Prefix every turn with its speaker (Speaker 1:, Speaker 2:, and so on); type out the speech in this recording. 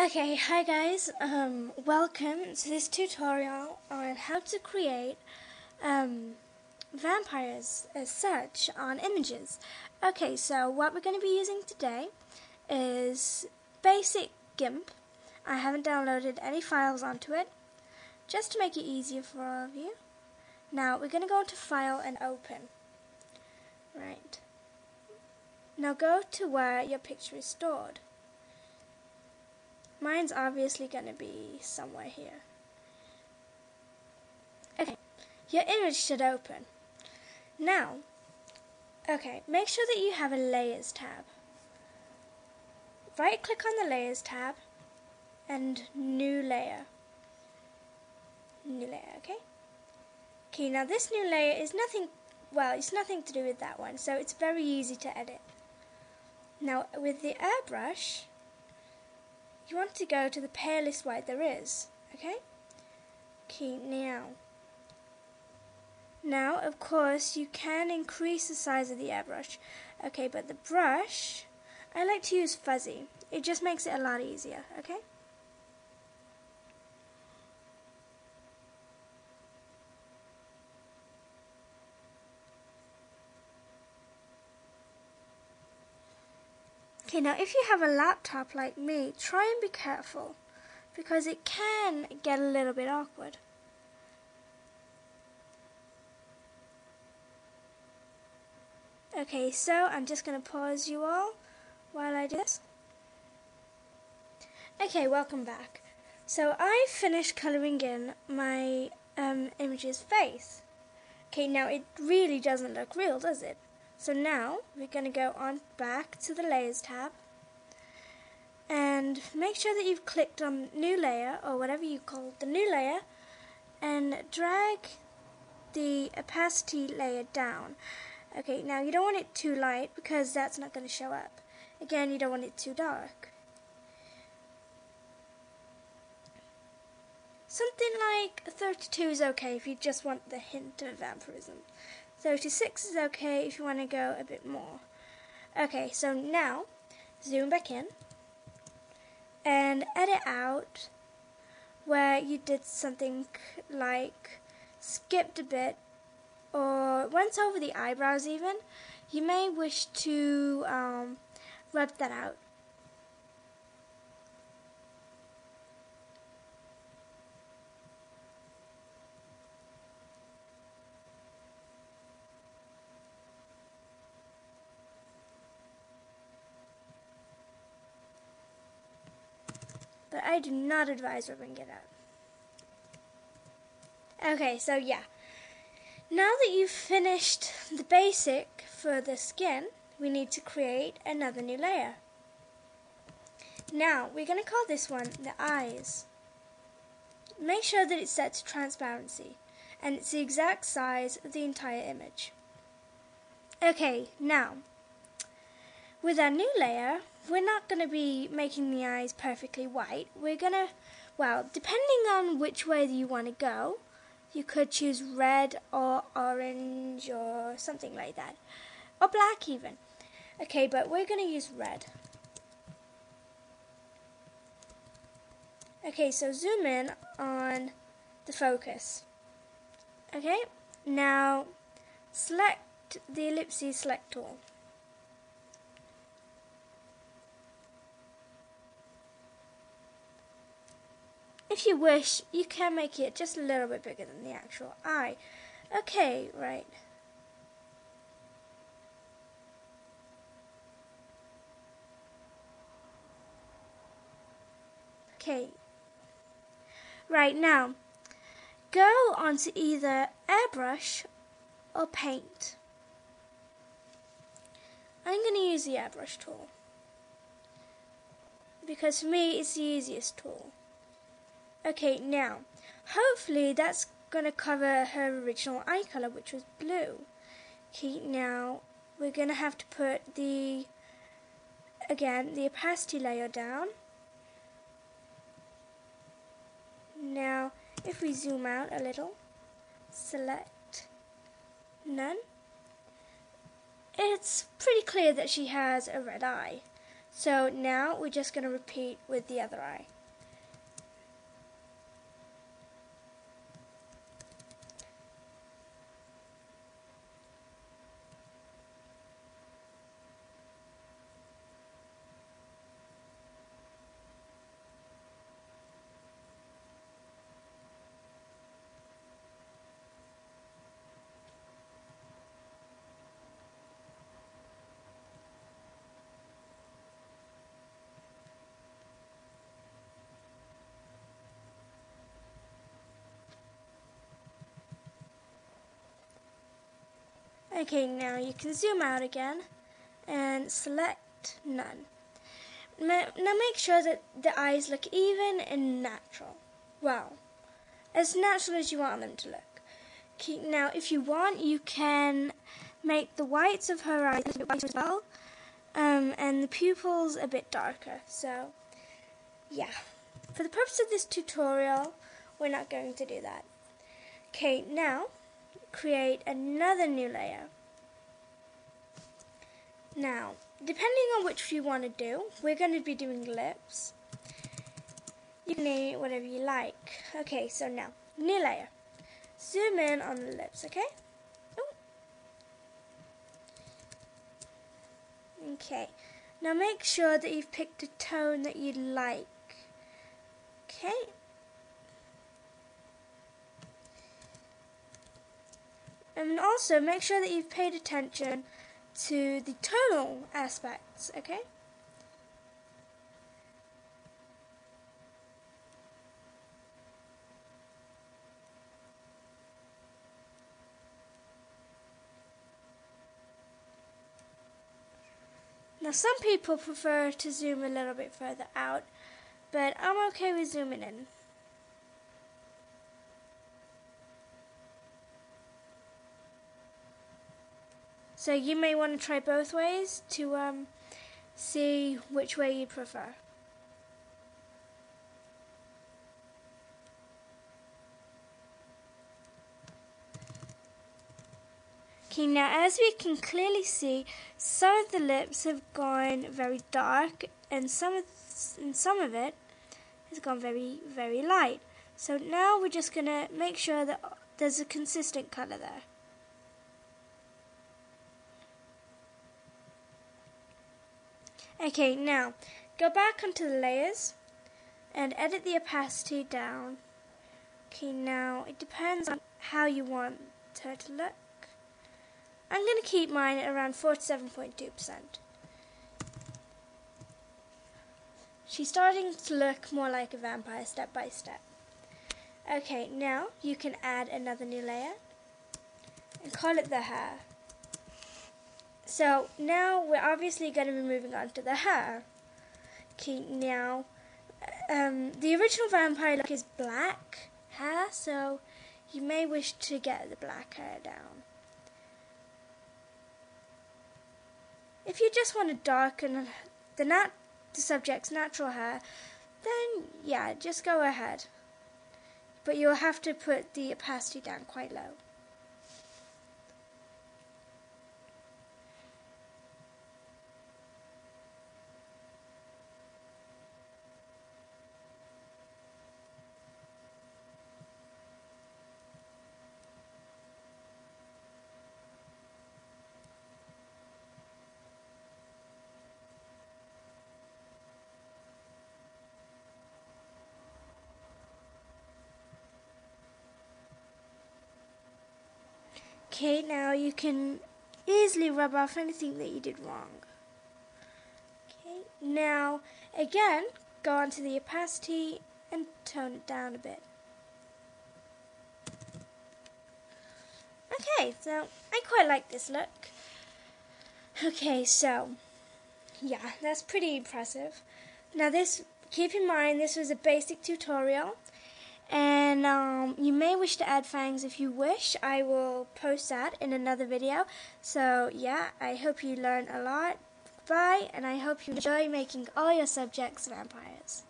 Speaker 1: Okay, hi guys, welcome to this tutorial on how to create vampires as such on images. Okay, so what we're going to be using today is basic GIMP. I haven't downloaded any files onto it, just to make it easier for all of you. Now we're going to go into File and Open. Right. Now go to where your picture is stored. Mine's obviously going to be somewhere here. Okay, your image should open. Now, make sure that you have a Layers tab. Right click on the Layers tab and New Layer. New Layer, okay? Okay, now this new layer is nothing, it's nothing to do with that one, so it's very easy to edit. Now, with the airbrush, you want to go to the palest white there is, okay? Okay, now of course you can increase the size of the airbrush, okay, but the brush, I like to use fuzzy. It just makes it a lot easier, okay? Okay, now if you have a laptop like me, try and be careful, because it can get a little bit awkward. Okay, so I'm just going to pause you all while I do this. Okay, welcome back. So I finished colouring in my image's face. Okay, now it really doesn't look real, does it? So now we're going to go on back to the Layers tab and make sure that you've clicked on New Layer, or whatever you call the new layer, and drag the opacity layer down. Okay, now you don't want it too light because that's not going to show up. Again, you don't want it too dark. Something like 32 is okay if you just want the hint of vampirism. 36 is okay if you want to go a bit more. Okay, so now zoom back in and edit out where you did something like skipped a bit or went over the eyebrows even. You may wish to rub that out. But I do not advise rubbing it out. Okay, so yeah. Now that you've finished the basic for the skin, we need to create another new layer. Now, we're going to call this one the eyes. Make sure that it's set to transparency, and it's the exact size of the entire image. Okay, now, with our new layer, we're not going to be making the eyes perfectly white. We're going to, depending on which way you want to go, you could choose red or orange or something like that. Or black even. Okay, but we're going to use red. Okay, so zoom in on the focus. Okay, now select the ellipses select tool. If you wish, you can make it just a little bit bigger than the actual eye. Okay, right. Okay. Right, now, go onto either airbrush or paint. I'm going to use the airbrush tool, because for me it's the easiest tool. Okay, now, hopefully that's going to cover her original eye color, which was blue. Okay, now we're going to have to put the opacity layer down. Now, if we zoom out a little, select none, it's pretty clear that she has a red eye. So now we're just going to repeat with the other eye. Okay, now you can zoom out again and select none. Now make sure that the eyes look even and natural. Well, as natural as you want them to look. Okay, now if you want, you can make the whites of her eyes a bit whiter as well, and the pupils a bit darker. So, yeah. For the purpose of this tutorial, we're not going to do that. Okay, now create another new layer. Now, depending on which you want to do, we're going to be doing lips. You can name it whatever you like. Okay, so now, new layer. Zoom in on the lips, okay? Ooh. Okay, now make sure that you've picked a tone that you like. Okay. And also make sure that you've paid attention to the tonal aspects, okay? Now some people prefer to zoom a little bit further out, but I'm okay with zooming in. So you may want to try both ways to see which way you prefer. Okay, now as we can clearly see, some of the lips have gone very dark and some of it has gone very, very light. So now we're just going to make sure that there's a consistent colour there. Okay, now go back onto the layers and edit the opacity down. Okay, now it depends on how you want her to look. I'm going to keep mine at around 47.2%. She's starting to look more like a vampire step by step. Okay, now you can add another new layer and call it the hair. So now we're obviously going to be moving on to the hair. Okay, now the original vampire look is black hair, so you may wish to get the black hair down. If you just want to darken the subject's natural hair, then yeah, just go ahead. But you'll have to put the opacity down quite low. Okay, now you can easily rub off anything that you did wrong. Okay, now again, go onto the opacity and tone it down a bit. Okay, so I quite like this look. Okay, so yeah, that's pretty impressive. Now keep in mind this was a basic tutorial. And you may wish to add fangs if you wish. I will post that in another video. So yeah, I hope you learn a lot. Bye, and I hope you enjoy making all your subjects vampires.